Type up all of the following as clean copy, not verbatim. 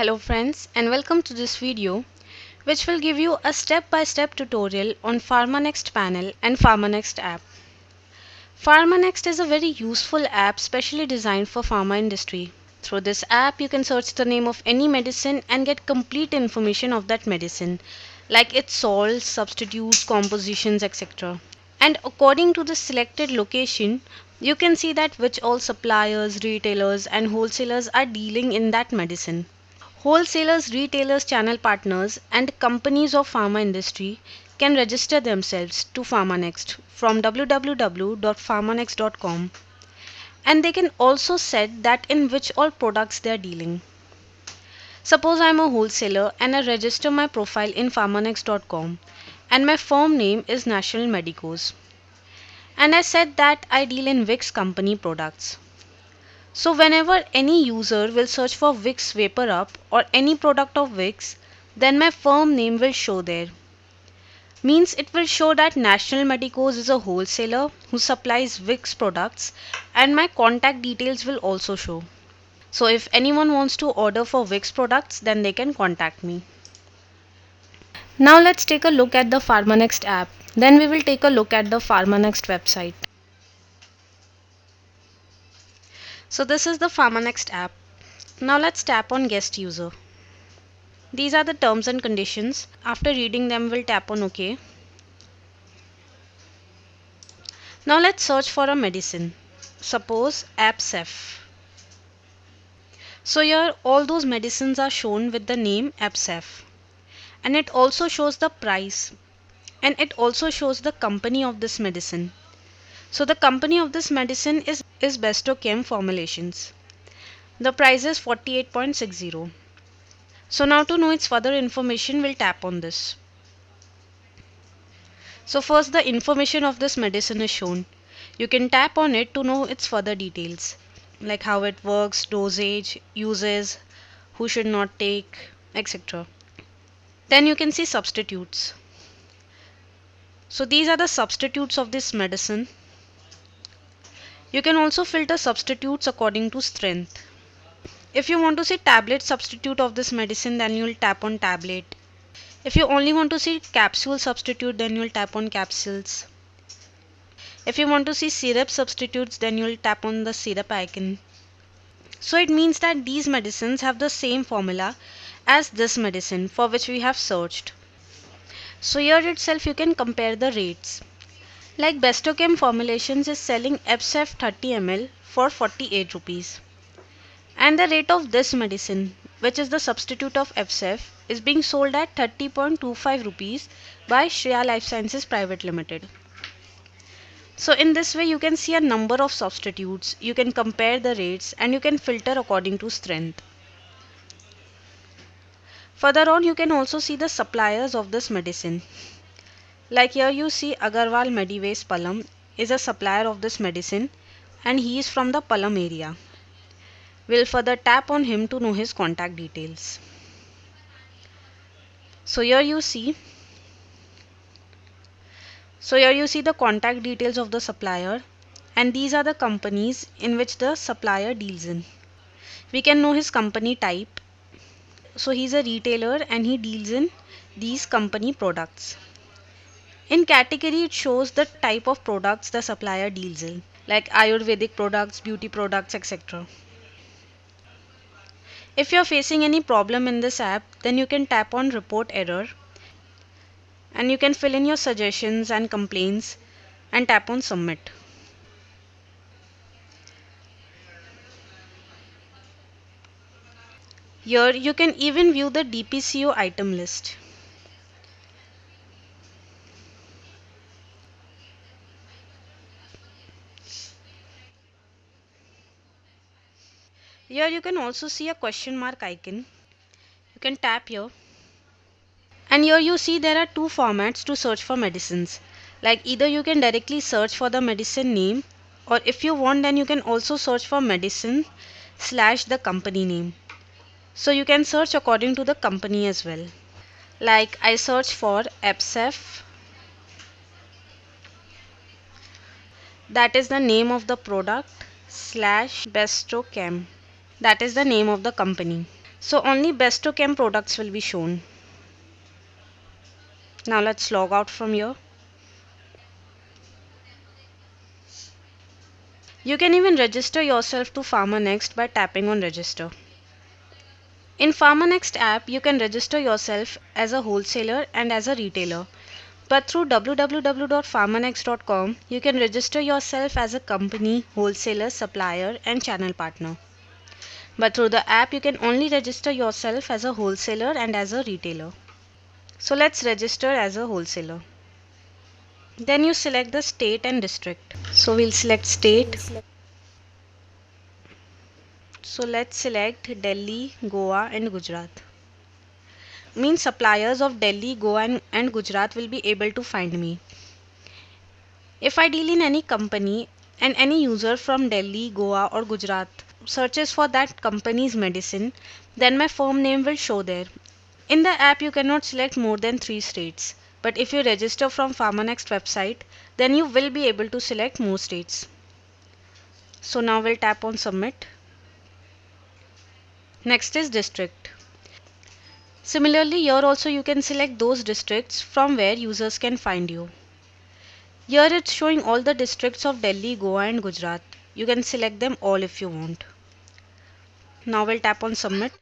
Hello friends, and welcome to this video which will give you a step-by-step tutorial on PharmaNxt panel and PharmaNxt app. PharmaNxt is a very useful app specially designed for pharma industry. Through this app you can search the name of any medicine and get complete information of that medicine like its salts, substitutes, compositions, etc. And according to the selected location you can see that which all suppliers, retailers and wholesalers are dealing in that medicine. Wholesalers, retailers, channel partners, and companies of pharma industry can register themselves to PharmaNxt from www.pharmanext.com, and they can also set that in which all products they are dealing. Suppose I am a wholesaler and I register my profile in pharmanext.com and my firm name is National Medicos, and I said that I deal in Vicks company products. So whenever any user will search for Vicks Vapor Up or any product of Vicks, then my firm name will show there. Means it will show that National Medicos is a wholesaler who supplies Vicks products, and my contact details will also show. So if anyone wants to order for Vicks products, then they can contact me. Now let's take a look at the PharmaNxt app. Then we will take a look at the PharmaNxt website. So this is the PharmaNxt app. Now let's tap on Guest User. These are the terms and conditions. After reading them, we'll tap on OK. Now let's search for a medicine. Suppose Absef. So here all those medicines are shown with the name Absef. And it also shows the price. And it also shows the company of this medicine. So the company of this medicine is Bestochem Formulations. The price is 48.60. So now to know its further information, we'll tap on this. So first the information of this medicine is shown. You can tap on it to know its further details, like how it works, dosage, uses, who should not take, etc. Then you can see substitutes. So these are the substitutes of this medicine. You can also filter substitutes according to strength. If you want to see tablet substitute of this medicine, then you will tap on tablet. If you only want to see capsule substitute, then you will tap on capsules. If you want to see syrup substitutes, then you will tap on the syrup icon. So it means that these medicines have the same formula as this medicine for which we have searched. So here itself you can compare the rates. Like Bestochem Formulations is selling Absef 30 ml for 48 rupees. And the rate of this medicine, which is the substitute of Absef, is being sold at 30.25 rupees by Shreya Life Sciences Private Limited. So in this way you can see a number of substitutes, you can compare the rates and you can filter according to strength. Further on you can also see the suppliers of this medicine. Like here you see Agarwal Mediwaste Palam is a supplier of this medicine and he is from the Palam area. We'll further tap on him to know his contact details. So here you see the contact details of the supplier, and these are the companies in which the supplier deals in. We can know his company type. So he's a retailer and he deals in these company products. In category it shows the type of products the supplier deals in, like Ayurvedic products, beauty products, etc. If you're facing any problem in this app, then you can tap on report error and you can fill in your suggestions and complaints and tap on submit. Here you can even view the DPCO item list. Here you can also see a question mark icon. You can tap here. And here you see there are two formats to search for medicines. Like either you can directly search for the medicine name, or if you want then you can also search for medicine / the company name. So you can search according to the company as well. Like I search for Absef. That is the name of the product / Bestochem. That is the name of the company. So only Bestochem products will be shown. Now let's log out from here. You can even register yourself to PharmaNxt by tapping on register. In PharmaNxt app, you can register yourself as a wholesaler and as a retailer. But through www.pharmanext.com, you can register yourself as a company, wholesaler, supplier, and channel partner. But through the app, you can only register yourself as a wholesaler and as a retailer. So let's register as a wholesaler. Then you select the state and district. So we'll select state. So let's select Delhi, Goa, and Gujarat. Means suppliers of Delhi, Goa, and Gujarat will be able to find me. If I deal in any company and any user from Delhi, Goa, or Gujarat searches for that company's medicine, then my firm name will show there. In the app, you cannot select more than 3 states. But if you register from PharmaNxt website, then you will be able to select more states. So now we'll tap on submit. Next is district. Similarly, here also you can select those districts from where users can find you. Here it's showing all the districts of Delhi, Goa, and Gujarat. You can select them all if you want. Now we'll tap on submit.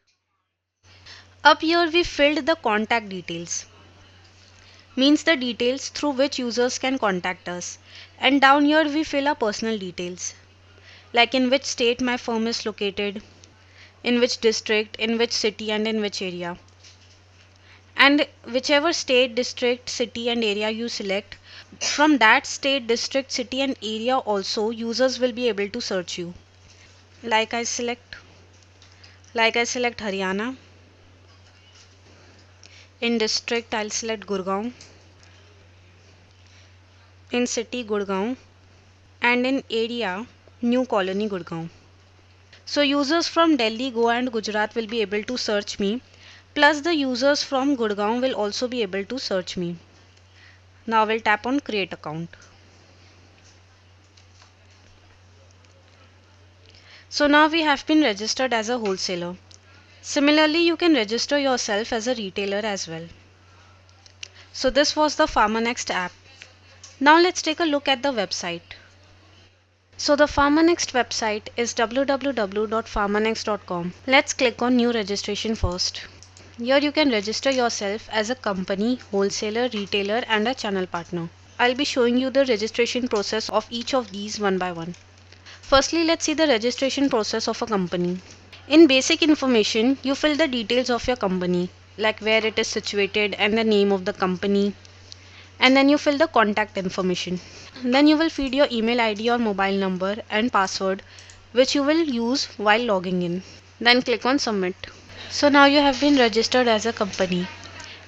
Up here we filled the contact details. Means the details through which users can contact us. And down here we fill our personal details. Like in which state my firm is located, in which district, in which city, and in which area. And whichever state, district, city, and area you select, from that state, district, city, and area also users will be able to search you. Like I select Haryana. In district I'll select Gurgaon. In city Gurgaon. And in area New Colony Gurgaon. So users from Delhi, Goa, and Gujarat will be able to search me. Plus the users from Gurgaon will also be able to search me. Now we'll tap on create account. So now we have been registered as a wholesaler. Similarly, you can register yourself as a retailer as well. So this was the PharmaNxt app. Now let's take a look at the website. So the PharmaNxt website is www.pharmanext.com. Let's click on new registration first. Here you can register yourself as a company, wholesaler, retailer, and a channel partner. I'll be showing you the registration process of each of these one by one. Firstly, let's see the registration process of a company. In basic information, you fill the details of your company, like where it is situated and the name of the company. And then you fill the contact information. Then you will feed your email ID or mobile number and password, which you will use while logging in. Then click on submit. So now you have been registered as a company.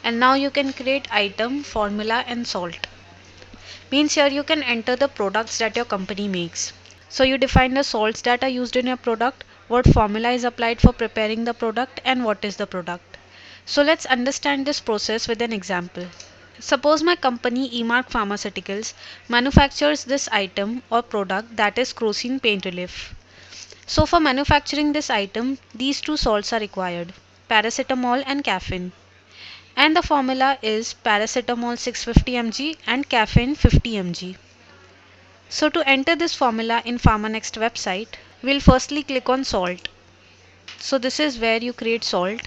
And now you can create item, formula, and salt. Means here you can enter the products that your company makes. So you define the salts that are used in your product, what formula is applied for preparing the product, and what is the product. So let's understand this process with an example. Suppose my company m.r.p Pharmaceuticals manufactures this item or product, that is crocin pain relief. So for manufacturing this item, these two salts are required, paracetamol and caffeine. And the formula is paracetamol 650 mg and caffeine 50 mg. So to enter this formula in PharmaNxt website, we'll firstly click on salt. So this is where you create salt.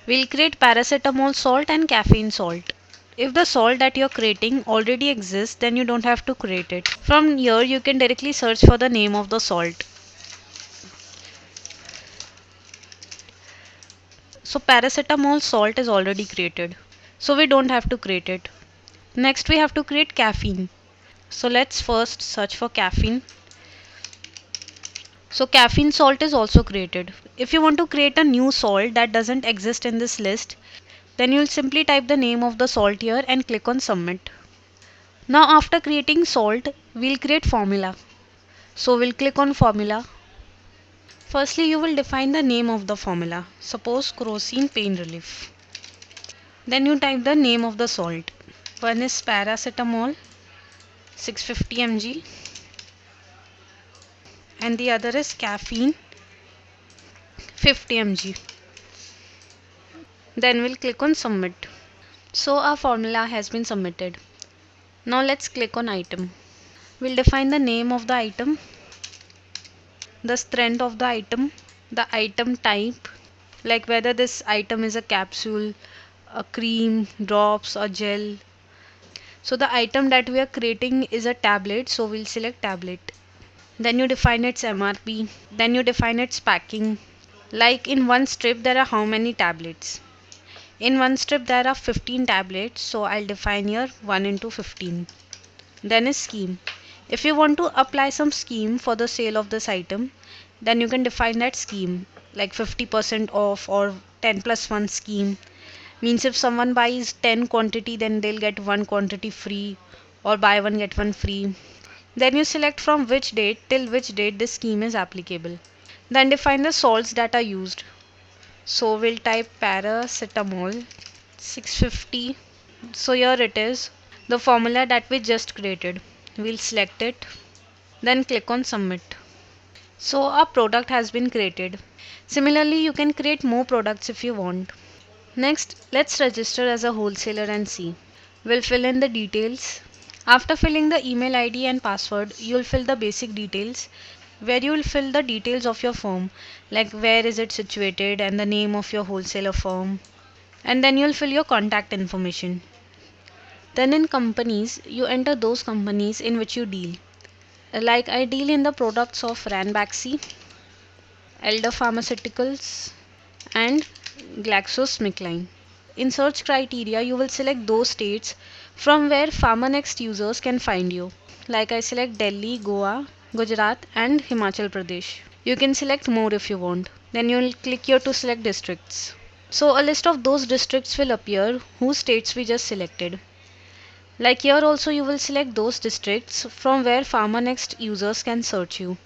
We'll create paracetamol salt and caffeine salt. If the salt that you're creating already exists, then you don't have to create it. From here you can directly search for the name of the salt. So paracetamol salt is already created. So we don't have to create it. Next we have to create caffeine. So let's first search for caffeine. So caffeine salt is also created. If you want to create a new salt that doesn't exist in this list, then you'll simply type the name of the salt here and click on submit. Now after creating salt, we'll create formula. So we'll click on formula. Firstly, you will define the name of the formula. Suppose crocin pain relief. Then you type the name of the salt. One is paracetamol 650 mg and the other is caffeine 50 mg. Then we'll click on submit. So our formula has been submitted. Now let's click on item. We'll define the name of the item, the strength of the item type, like whether this item is a capsule, a cream, drops or gel. So the item that we are creating is a tablet, so we'll select tablet. Then you define its m.r.p. Then you define its packing. Like in one strip there are how many tablets? In one strip there are 15 tablets, so I'll define here 1 into 15. Then is scheme. If you want to apply some scheme for the sale of this item, then you can define that scheme, like 50% off or 10 plus 1 scheme. Means if someone buys 10 quantity, then they'll get 1 quantity free, or buy 1 get 1 free. Then you select from which date till which date this scheme is applicable. Then define the salts that are used. So we'll type paracetamol 650. So here it is, the formula that we just created. We'll select it, then click on submit. So our product has been created. Similarly, you can create more products if you want. Next, let's register as a wholesaler and see. We'll fill in the details. After filling the email ID and password, you'll fill the basic details, where you will fill the details of your firm, like where is it situated and the name of your wholesaler firm. And then you'll fill your contact information. Then in companies, you enter those companies in which you deal. Like I deal in the products of Ranbaxy, Elder Pharmaceuticals and GlaxoSmithKline. In search criteria, you will select those states from where PharmaNxt users can find you. Like I select Delhi, Goa, Gujarat and Himachal Pradesh. You can select more if you want. Then you will click here to select districts. So a list of those districts will appear whose states we just selected. Like here also you will select those districts from where PharmaNxt users can search you.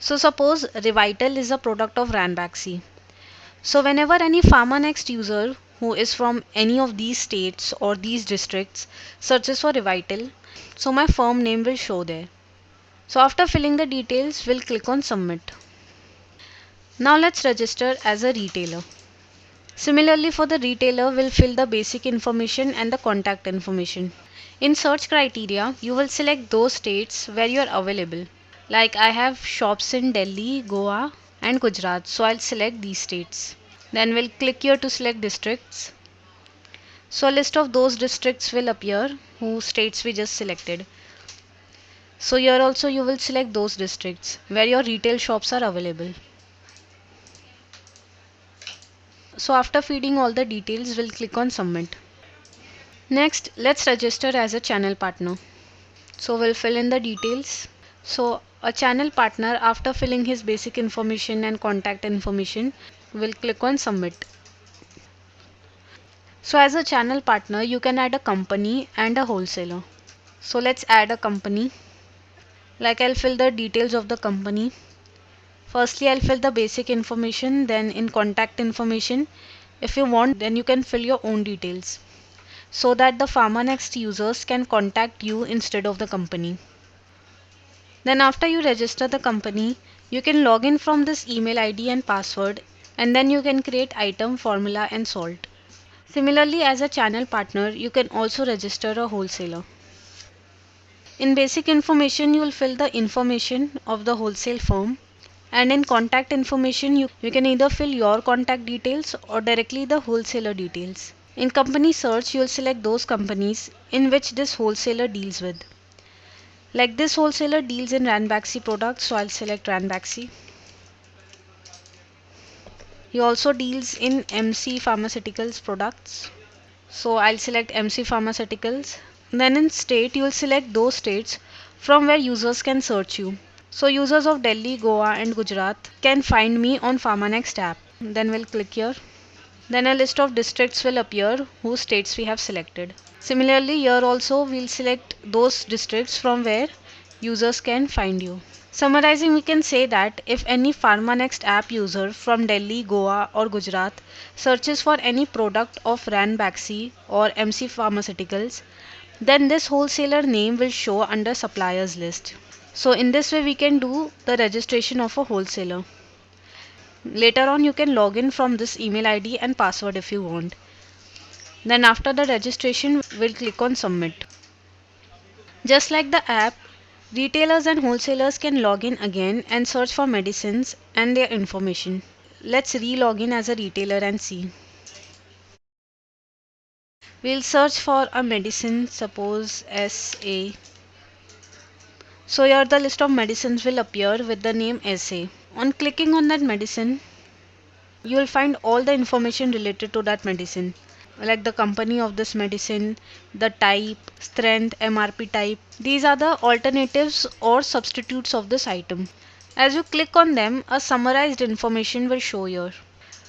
So suppose Revital is a product of Ranbaxy. So whenever any PharmaNxt user who is from any of these states or these districts searches for Revital, so my firm name will show there. So after filling the details, we'll click on submit. Now let's register as a retailer. Similarly, for the retailer, we'll fill the basic information and the contact information. In search criteria, you will select those states where you are available. Like I have shops in Delhi, Goa and Gujarat, so I'll select these states. Then we'll click here to select districts. So a list of those districts will appear whose states we just selected. So here also you will select those districts where your retail shops are available. So after feeding all the details, we'll click on submit. Next, let's register as a channel partner. So we'll fill in the details. So a channel partner, after filling his basic information and contact information, will click on submit. So as a channel partner, you can add a company and a wholesaler. So let's add a company. Like I'll fill the details of the company. Firstly, I'll fill the basic information, then in contact information, if you want, then you can fill your own details so that the PharmaNxt users can contact you instead of the company. Then after you register the company, you can log in from this email ID and password, and then you can create item, formula and salt. Similarly, as a channel partner, you can also register a wholesaler. In basic information, you will fill the information of the wholesale firm, and in contact information, you can either fill your contact details or directly the wholesaler details. In company search, you will select those companies in which this wholesaler deals with. Like this wholesaler deals in Ranbaxy products, so I'll select Ranbaxy. He also deals in MC Pharmaceuticals products, so I'll select MC Pharmaceuticals. Then in state, you will select those states from where users can search you. So users of Delhi, Goa and Gujarat can find me on PharmaNxt app. Then we'll click here. Then a list of districts will appear whose states we have selected. Similarly, here also we'll select those districts from where users can find you. Summarizing, we can say that if any PharmaNxt app user from Delhi, Goa or Gujarat searches for any product of Ranbaxy or MC Pharmaceuticals, then this wholesaler name will show under suppliers list. So in this way we can do the registration of a wholesaler. Later on you can log in from this email ID and password if you want. Then after the registration we'll click on submit. Just like the app, retailers and wholesalers can log in again and search for medicines and their information. Let's re-log in as a retailer and see. We'll search for a medicine, suppose SA. So here the list of medicines will appear with the name SA. On clicking on that medicine, you will find all the information related to that medicine, like the company of this medicine, the type, strength, m.r.p type. These are the alternatives or substitutes of this item. As you click on them, a summarized information will show here.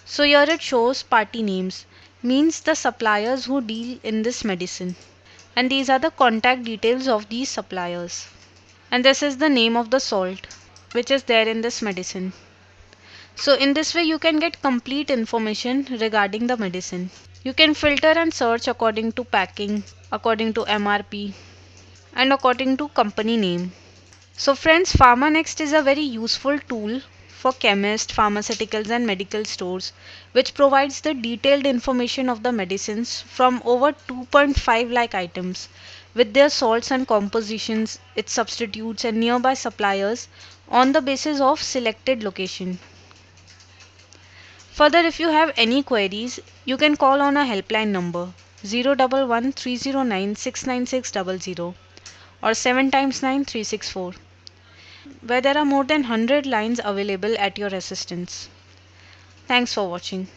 So here it shows party names, means the suppliers who deal in this medicine. And these are the contact details of these suppliers. And this is the name of the salt which is there in this medicine. So in this way you can get complete information regarding the medicine. You can filter and search according to packing, according to MRP, and according to company name. So friends, PharmaNxt is a very useful tool for chemists, pharmaceuticals and medical stores, which provides the detailed information of the medicines from over 2.5 lakh items with their salts and compositions, its substitutes and nearby suppliers on the basis of selected location. Further, if you have any queries, you can call on a helpline number 011 309 69600 or 7 times 9 364, where there are more than 100 lines available at your assistance. Thanks for watching.